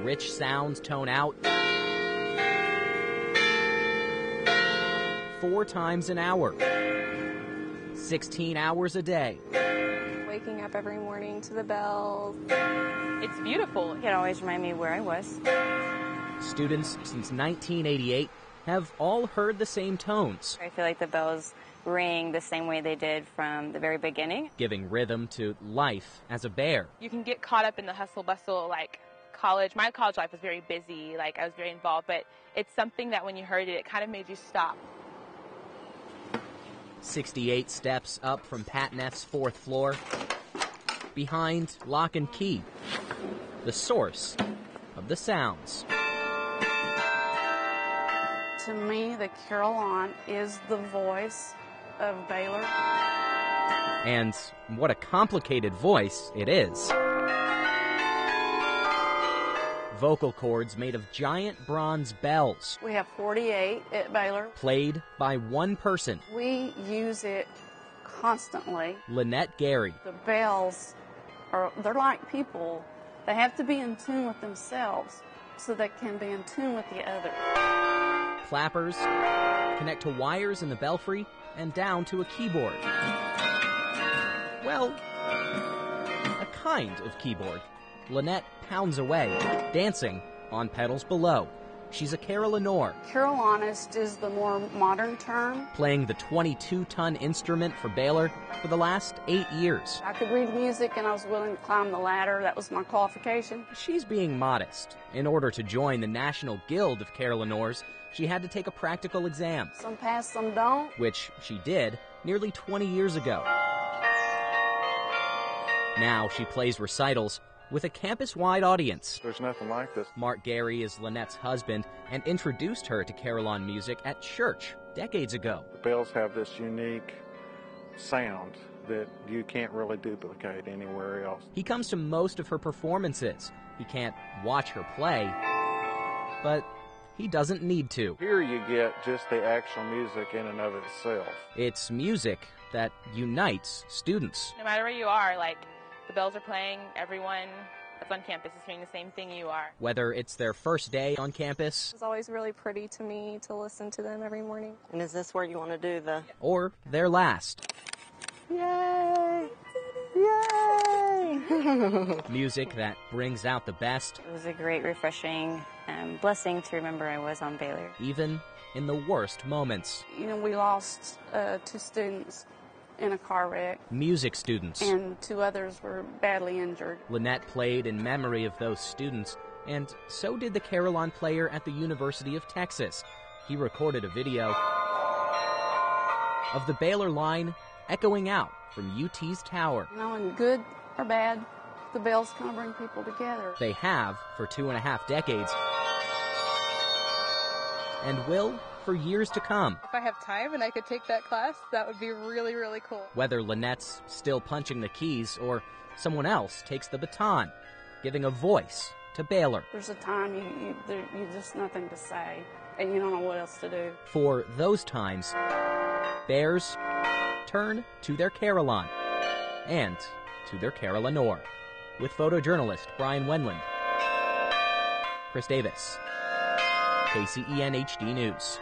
rich sounds tone out 4 times an hour, 16 hours a day. Waking up every morning to the bells. It's beautiful. It always reminded me where I was. Students since 1988 have all heard the same tones. I feel like the bells ring the same way they did from the very beginning. Giving rhythm to life as a bear. You can get caught up in the hustle bustle, like college. My college life was very busy, like I was very involved, but it's something that when you heard it, it kind of made you stop. 68 steps up from Pat Neff's 4th floor, behind Lock and Key, the source of the sounds. To me, the carillon is the voice of Baylor. And what a complicated voice it is. Vocal cords made of giant bronze bells. We have 48 at Baylor. Played by one person. We use it constantly. Lynette Gary. The bells they're like people. They have to be in tune with themselves so they can be in tune with the others. Clappers connect to wires in the belfry and down to a keyboard. Well, a kind of keyboard. Lynette pounds away, dancing on pedals below. She's a carillonneur. Carillonist is the more modern term. Playing the 22-ton instrument for Baylor for the last 8 years. I could read music and I was willing to climb the ladder. That was my qualification. She's being modest. In order to join the National Guild of Carillonneurs, she had to take a practical exam. Some pass, some don't. Which she did nearly 20 years ago. Now she plays recitals with a campus-wide audience. There's nothing like this. Mark Gary is Lynette's husband and introduced her to carillon music at church decades ago. The bells have this unique sound that you can't really duplicate anywhere else. He comes to most of her performances. He can't watch her play, but he doesn't need to. Here you get just the actual music in and of itself. It's music that unites students. No matter where you are, like, the bells are playing, everyone that's on campus is hearing the same thing you are. Whether it's their first day on campus, It's always really pretty to me to listen to them every morning. And is this where you want to do the... or their last. Yay! Yay! Music that brings out the best. It was a great, refreshing blessing to remember I was on Baylor. Even in the worst moments. You know, we lost 2 students in a car wreck. Music students. And 2 others were badly injured. Lynette played in memory of those students, and so did the carillon player at the University of Texas. He recorded a video of the Baylor line echoing out from UT's tower. You know, and good or bad, the bells kind of bring people together. They have for 2.5 decades, and will for years to come. If I have time and I could take that class, that would be really, really cool. Whether Lynette's still punching the keys or someone else takes the baton, giving a voice to Baylor. There's a time you just nothing to say, and you don't know what else to do. For those times, Bears turn to their carillon and to their carillonneur. With photojournalist Bryan Wendland, Chris Davis, KCEN HD News.